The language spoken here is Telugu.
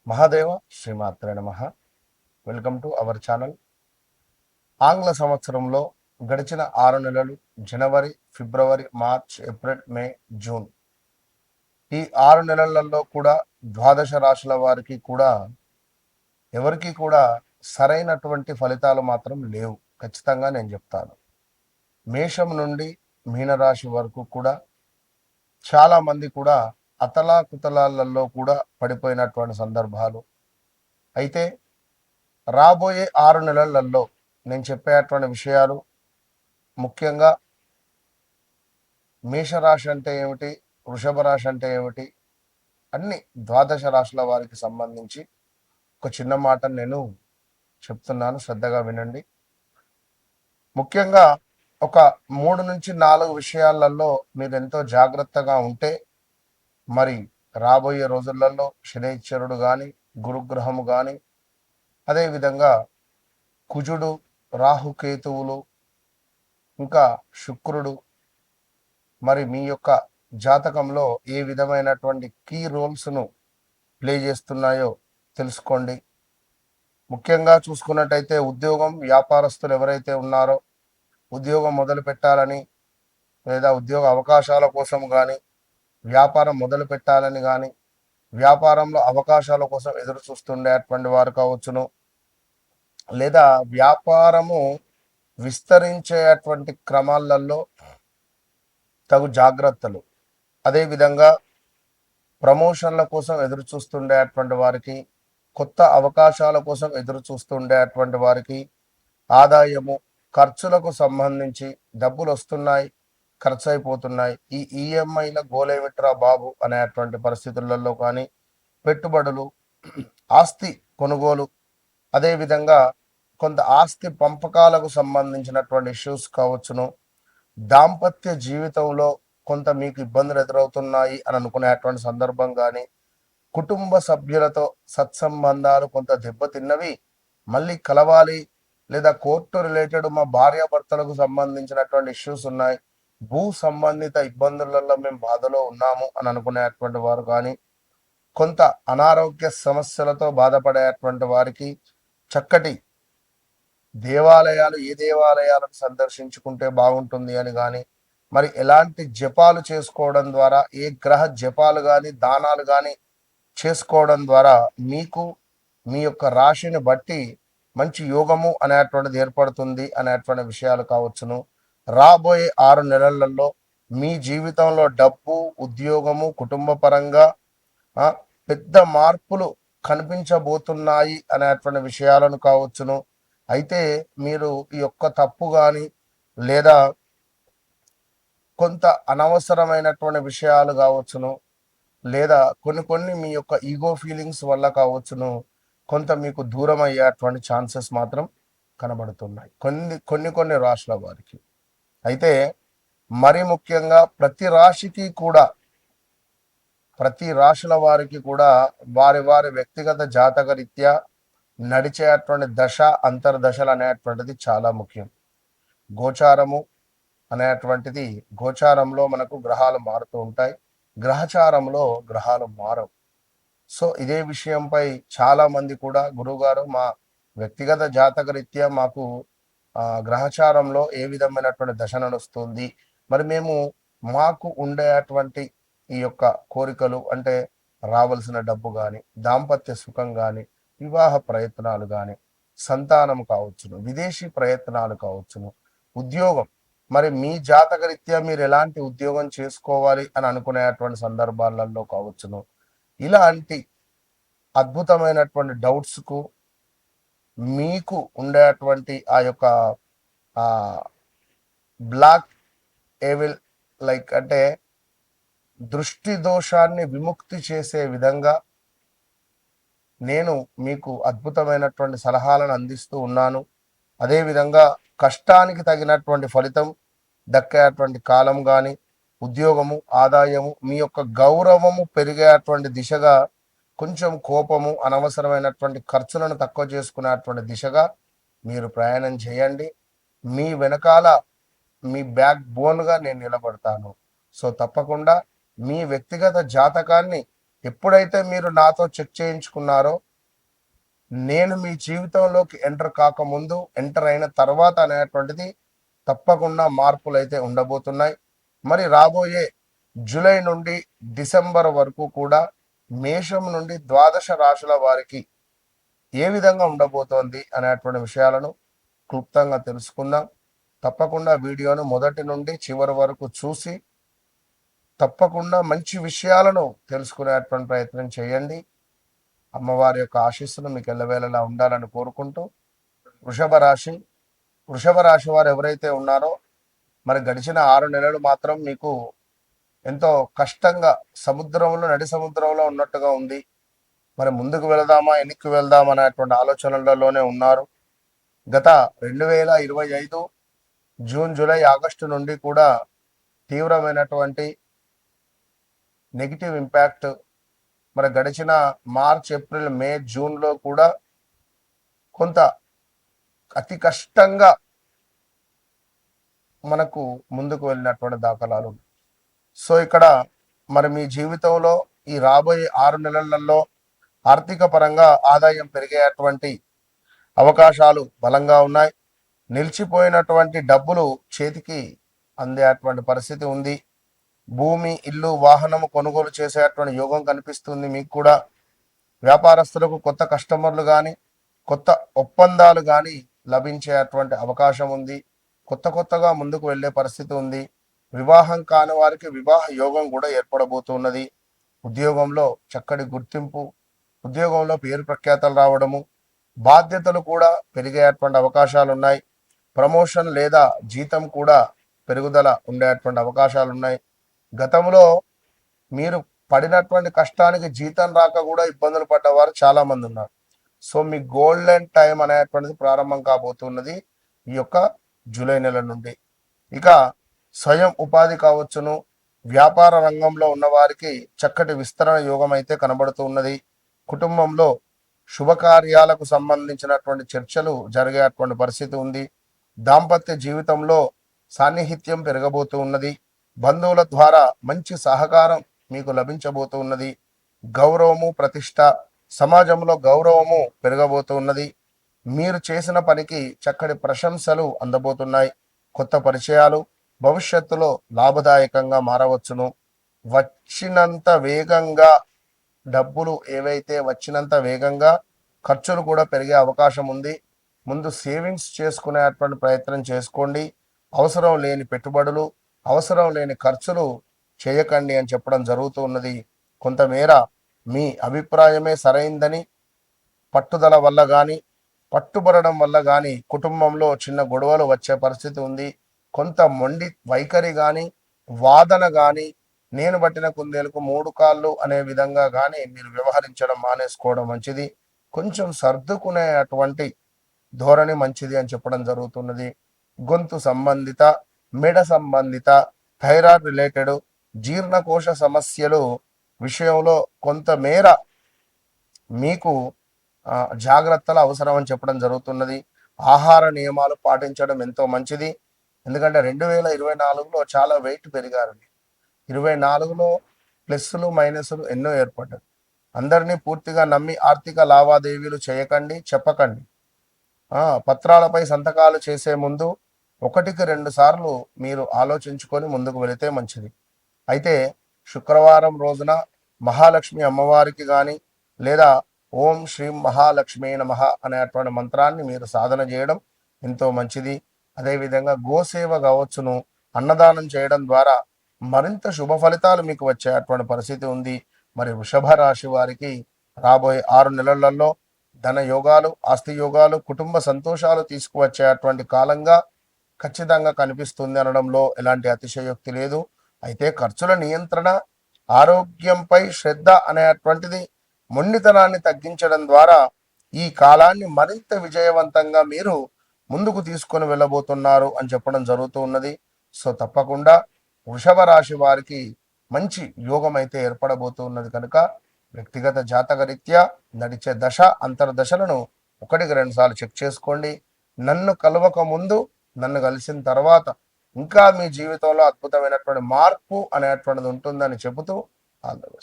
మహాదేవ శ్రీమాత్రే నమః. Welcome to our channel. ఆంగ్ల సంవత్సరంలో గడిచిన 6 నెలలు జనవరి, ఫిబ్రవరి, మార్చ్, ఏప్రిల్, మే, జూన్ ఈ 6 నెలలలో కూడా ద్వాదశ రాశుల వారికి కూడా ఎవరికి కూడా సరైనటువంటి ఫలితాలు మాత్రం లేవు. ఖచ్చితంగా నేను చెప్తాను. మేషం నుండి మీనరాశి వరకు కూడా చాలా మంది కూడా అతలాకుతలాలలో కూడా పడిపోయినటువంటి సందర్భాలు. అయితే రాబోయే 6 నెలలలో నేను చెప్పేటువంటి విషయాలు ముఖ్యంగా మేషరాశి అంటే ఏమిటి, వృషభ రాశి అంటే ఏమిటి, అన్ని ద్వాదశ రాశుల వారికి సంబంధించి ఒక చిన్న మాట నేను చెప్తున్నాను, శ్రద్ధగా వినండి. ముఖ్యంగా ఒక 3 నుంచి 4 విషయాలలో మీరు ఎంతో జాగ్రత్తగా ఉంటే మరి రాబోయే రోజులలో శనైశ్వరుడు కానీ, గురుగ్రహము కానీ, అదేవిధంగా కుజుడు, రాహుకేతువులు, ఇంకా శుక్రుడు మరి మీ యొక్క జాతకంలో ఏ విధమైనటువంటి కీ రోల్స్ను ప్లే చేస్తున్నాయో తెలుసుకోండి. ముఖ్యంగా చూసుకున్నట్టయితే ఉద్యోగం, వ్యాపారస్తులు ఎవరైతే ఉన్నారో ఉద్యోగం మొదలు పెట్టాలని లేదా ఉద్యోగ అవకాశాల కోసం కానీ, వ్యాపారం మొదలు పెట్టాలని కానీ, వ్యాపారంలో అవకాశాల కోసం ఎదురు చూస్తుండేటువంటి వారు కావచ్చును, లేదా వ్యాపారము విస్తరించేటువంటి క్రమాలలో తగు జాగ్రత్తలు, అదేవిధంగా ప్రమోషన్ల కోసం ఎదురు చూస్తుండేటువంటి వారికి, కొత్త అవకాశాల కోసం ఎదురు చూస్తుండేటువంటి వారికి, ఆదాయము, ఖర్చులకు సంబంధించి డబ్బులు వస్తున్నాయి, ఖర్చు అయిపోతున్నాయి, ఈ ఈఎంఐల గోలేమిట్రా బాబు అనేటువంటి పరిస్థితులలో కానీ, పెట్టుబడులు, ఆస్తి కొనుగోలు, అదేవిధంగా కొంత ఆస్తి పంపకాలకు సంబంధించినటువంటి ఇష్యూస్ కావచ్చును, దాంపత్య జీవితంలో కొంత మీకు ఇబ్బందులు ఎదురవుతున్నాయి అని అనుకునేటువంటి సందర్భం కానీ, కుటుంబ సభ్యులతో సత్సంబంధాలు కొంత దెబ్బతిన్నవి, మళ్ళీ కలవాలి, లేదా కోర్టు రిలేటెడ్ మా భార్యాభర్తలకు సంబంధించినటువంటి ఇష్యూస్ ఉన్నాయి, భూ సంబంధిత ఇబ్బందులలో మేము బాధలో ఉన్నాము అని అనుకునేటువంటి వారు కానీ, కొంత అనారోగ్య సమస్యలతో బాధపడేటువంటి వారికి చక్కటి దేవాలయాలు, ఏ దేవాలయాలను సందర్శించుకుంటే బాగుంటుంది అని కానీ, మరి ఎలాంటి జపాలు చేసుకోవడం ద్వారా, ఏ గ్రహ జపాలు కానీ దానాలు కానీ చేసుకోవడం ద్వారా మీకు మీ యొక్క రాశిని బట్టి మంచి యోగము అనేటువంటిది ఏర్పడుతుంది అనేటువంటి విషయాలు కావచ్చును. రాబోయే 6 నెలలలో మీ జీవితంలో డబ్బు, ఉద్యోగము, కుటుంబ పరంగా పెద్ద మార్పులు కనిపించబోతున్నాయి అనేటువంటి విషయాలను కావచ్చును. అయితే మీరు ఈ యొక్క తప్పు కానీ లేదా కొంత అనవసరమైనటువంటి విషయాలు కావచ్చును, లేదా కొన్ని మీ యొక్క ఈగో ఫీలింగ్స్ వల్ల కావచ్చును, కొంత మీకు దూరం అయ్యేటువంటి ఛాన్సెస్ మాత్రం కనబడుతున్నాయి కొన్ని రాశుల వారికి. అయితే మరి ముఖ్యంగా ప్రతి రాశుల వారికి కూడా వారి వారి వ్యక్తిగత జాతక రీత్యా నడిచేటువంటి దశ, అంతర్దశలు అనేటువంటిది చాలా ముఖ్యం. గోచారము అనేటువంటిది, గోచారంలో మనకు గ్రహాలు మారుతూ ఉంటాయి, గ్రహచారంలో గ్రహాలు మారవు. సో ఇదే విషయంపై చాలా మంది కూడా గురువుగారు మా వ్యక్తిగత జాతక రీత్యా మాకు గ్రహచారంలో ఏ విధమైనటువంటి దశ నడుస్తుంది, మరి మేము మాకు ఉండేటువంటి ఈ యొక్క కోరికలు అంటే రావాల్సిన డబ్బు కానీ, దాంపత్య సుఖం కానీ, వివాహ ప్రయత్నాలు కానీ, సంతానం కావచ్చును, విదేశీ ప్రయత్నాలు కావచ్చును, ఉద్యోగం, మరి మీ జాతక రీత్యా మీరు ఎలాంటి ఉద్యోగం చేసుకోవాలి అని అనుకునేటువంటి సందర్భాలలో కావచ్చును, ఇలాంటి అద్భుతమైనటువంటి డౌట్స్కు మీకు ఉండేటువంటి ఆ యొక్క బ్లాక్ ఏవిల్ లైక్ అంటే దృష్టి దోషాన్ని విముక్తి చేసే విధంగా నేను మీకు అద్భుతమైనటువంటి సలహాలను అందిస్తూ ఉన్నాను. అదేవిధంగా కష్టానికి తగినటువంటి ఫలితం దక్కేటువంటి కాలం కానీ, ఉద్యోగము, ఆదాయము, మీ యొక్క గౌరవము పెరిగేటువంటి దిశగా, కొంచెం కోపము, అనవసరమైనటువంటి ఖర్చులను తక్కువ చేసుకునేటువంటి దిశగా మీరు ప్రయాణం చేయండి. మీ వెనకాల మీ బ్యాక్ బోన్గా నేను నిలబడతాను. సో తప్పకుండా మీ వ్యక్తిగత జాతకాన్ని ఎప్పుడైతే మీరు నాతో చెక్ చేయించుకున్నారో, నేను మీ జీవితంలోకి ఎంటర్ కాకముందు, ఎంటర్ అయిన తర్వాత అనేటువంటిది తప్పకుండా మార్పులు అయితే ఉండబోతున్నాయి. మరి రాబోయే జూలై నుండి డిసెంబర్ వరకు కూడా మేషం నుండి ద్వాదశ రాశుల వారికి ఏ విధంగా ఉండబోతోంది అనేటువంటి విషయాలను క్లుప్తంగా తెలుసుకుందాం. తప్పకుండా వీడియోను మొదటి నుండి చివరి వరకు చూసి తప్పకుండా మంచి విషయాలను తెలుసుకునేటువంటి ప్రయత్నం చేయండి. అమ్మవారి యొక్క ఆశీస్సులు మీకు ఎల్లవేళలా ఉండాలని కోరుకుంటూ, వృషభ రాశి వృషభ రాశి వారు ఎవరైతే ఉన్నారో, మరి గడిచిన 6 నెలలు మాత్రం మీకు ఎంతో కష్టంగా నడి సముద్రంలో ఉన్నట్టుగా ఉంది. మరి ముందుకు వెళదామా వెనక్కి వెళ్దామా అనేటువంటి ఆలోచనలలోనే ఉన్నారు. గత 2025 జూన్, జూలై, ఆగస్టు నుండి కూడా తీవ్రమైనటువంటి నెగిటివ్ ఇంపాక్ట్, మరి గడిచిన మార్చ్, ఏప్రిల్, మే, జూన్లో కూడా కొంత అతి కష్టంగా మనకు ముందుకు వెళ్ళినటువంటి దాఖలాలు. సో ఇక్కడ మరి మీ జీవితంలో ఈ రాబోయే 6 నెలలలో ఆర్థిక పరంగా ఆదాయం పెరిగేటువంటి అవకాశాలు బలంగా ఉన్నాయి. నిలిచిపోయినటువంటి డబ్బులు చేతికి అందేటువంటి పరిస్థితి ఉంది. భూమి, ఇల్లు, వాహనము కొనుగోలు చేసేటువంటి యోగం కనిపిస్తుంది. మీకు కూడా వ్యాపారస్తులకు కొత్త కస్టమర్లు కానీ కొత్త ఒప్పందాలు కానీ లభించేటువంటి అవకాశం ఉంది. కొత్తగా ముందుకు వెళ్ళే పరిస్థితి ఉంది. వివాహం కాని వారికి వివాహ యోగం కూడా ఏర్పడబోతున్నది. ఉద్యోగంలో చక్కటి గుర్తింపు, ఉద్యోగంలో పేరు ప్రఖ్యాతలు రావడము, బాధ్యతలు కూడా పెరిగేటువంటి అవకాశాలు ఉన్నాయి. ప్రమోషన్ లేదా జీతం కూడా పెరుగుదల ఉండేటువంటి అవకాశాలు ఉన్నాయి. గతంలో మీరు పడినటువంటి కష్టానికి జీతం రాక కూడా ఇబ్బందులు పడ్డవారు చాలా మంది ఉన్నారు. సో మీ గోల్డెన్ టైం అనేటువంటిది ప్రారంభం కాబోతున్నది ఈ యొక్క జూలై నెల నుండి. ఇక స్వయం ఉపాధి కావచ్చును, వ్యాపార రంగంలో ఉన్న వారికి చక్కటి విస్తరణ యోగం అయితే కనబడుతూ ఉన్నది. కుటుంబంలో శుభకార్యాలకు సంబంధించినటువంటి చర్చలు జరిగేటువంటి పరిస్థితి ఉంది. దాంపత్య జీవితంలో సాన్నిహిత్యం పెరగబోతూ ఉన్నది. బంధువుల ద్వారా మంచి సహకారం మీకు లభించబోతూ ఉన్నది. గౌరవము, ప్రతిష్ట, సమాజంలో గౌరవము పెరగబోతూ ఉన్నది. మీరు చేసిన పనికి చక్కటి ప్రశంసలు అందబోతున్నాయి. కొత్త పరిచయాలు భవిష్యత్తులో లాభదాయకంగా మారవచ్చును. వచ్చినంత వేగంగా డబ్బులు ఏవైతే వచ్చినంత వేగంగా ఖర్చులు కూడా పెరిగే అవకాశం ఉంది. ముందు సేవింగ్స్ చేసుకునేటువంటి ప్రయత్నం చేసుకోండి. అవసరం లేని పెట్టుబడులు, అవసరం లేని ఖర్చులు చేయకండి అని చెప్పడం జరుగుతూ ఉన్నది. కొంతమేర మీ అభిప్రాయమే సరైందని పట్టుదల వల్ల కానీ పట్టుబడడం వల్ల కానీ కుటుంబంలో చిన్న గొడవలు వచ్చే పరిస్థితి ఉంది. కొంత మొండి వైఖరి కానీ వాదన కానీ నేను బట్టిన కుందేలకు 3 కాళ్ళు అనే విధంగా కానీ మీరు వ్యవహరించడం మానేసుకోవడం మంచిది. కొంచెం సర్దుకునేటువంటి ధోరణి మంచిది అని చెప్పడం జరుగుతున్నది. గొంతు సంబంధిత, మెడ సంబంధిత, థైరాయిడ్ రిలేటెడ్, జీర్ణకోశ సమస్యలు విషయంలో కొంతమేర మీకు జాగ్రత్తలు అవసరం అని చెప్పడం జరుగుతున్నది. ఆహార నియమాలు పాటించడం ఎంతో మంచిది. ఎందుకంటే 2024లో చాలా వెయిట్ పెరిగారండి. 24లో ప్లస్లు మైనస్లు ఎన్నో ఏర్పడ్డాయి. అందరినీ పూర్తిగా నమ్మి ఆర్థిక లావాదేవీలు చేయకండి, చెప్పకండి. పత్రాలపై సంతకాలు చేసే ముందు 1కి 2 సార్లు మీరు ఆలోచించుకొని ముందుకు వెళితే మంచిది. అయితే శుక్రవారం రోజున మహాలక్ష్మి అమ్మవారికి కానీ లేదా ఓం శ్రీం మహాలక్ష్మీ నమః అనేటువంటి మంత్రాన్ని మీరు సాధన చేయడం ఎంతో మంచిది. అదేవిధంగా గోసేవ కావచ్చును, అన్నదానం చేయడం ద్వారా మరింత శుభ ఫలితాలు మీకు వచ్చేటువంటి పరిస్థితి ఉంది. మరి వృషభ రాశి వారికి రాబోయే 6 నెలలలో ధన యోగాలు, ఆస్తి యోగాలు, కుటుంబ సంతోషాలు తీసుకువచ్చేటువంటి కాలంగా ఖచ్చితంగా కనిపిస్తుంది అనడంలో ఎలాంటి అతిశయోక్తి లేదు. అయితే ఖర్చుల నియంత్రణ, ఆరోగ్యంపై శ్రద్ధ అనేటువంటిది మొండితనాన్ని తగ్గించడం ద్వారా ఈ కాలాన్ని మరింత విజయవంతంగా మీరు ముందుకు తీసుకొని వెళ్ళబోతున్నారు అని చెప్పడం జరుగుతూ ఉన్నది. సో తప్పకుండా వృషభ రాశి వారికి మంచి యోగం అయితే ఏర్పడబోతూ ఉన్నది కనుక వ్యక్తిగత జాతకరీత్యా నడిచే దశ అంతర్దశలను 1కి 2 సార్లు చెక్ చేసుకోండి. నన్ను కలవక ముందు, నన్ను కలిసిన తర్వాత ఇంకా మీ జీవితంలో అద్భుతమైనటువంటి మార్పు అనేటువంటిది ఉంటుందని చెబుతూ ఆల్ ది బెస్ట్.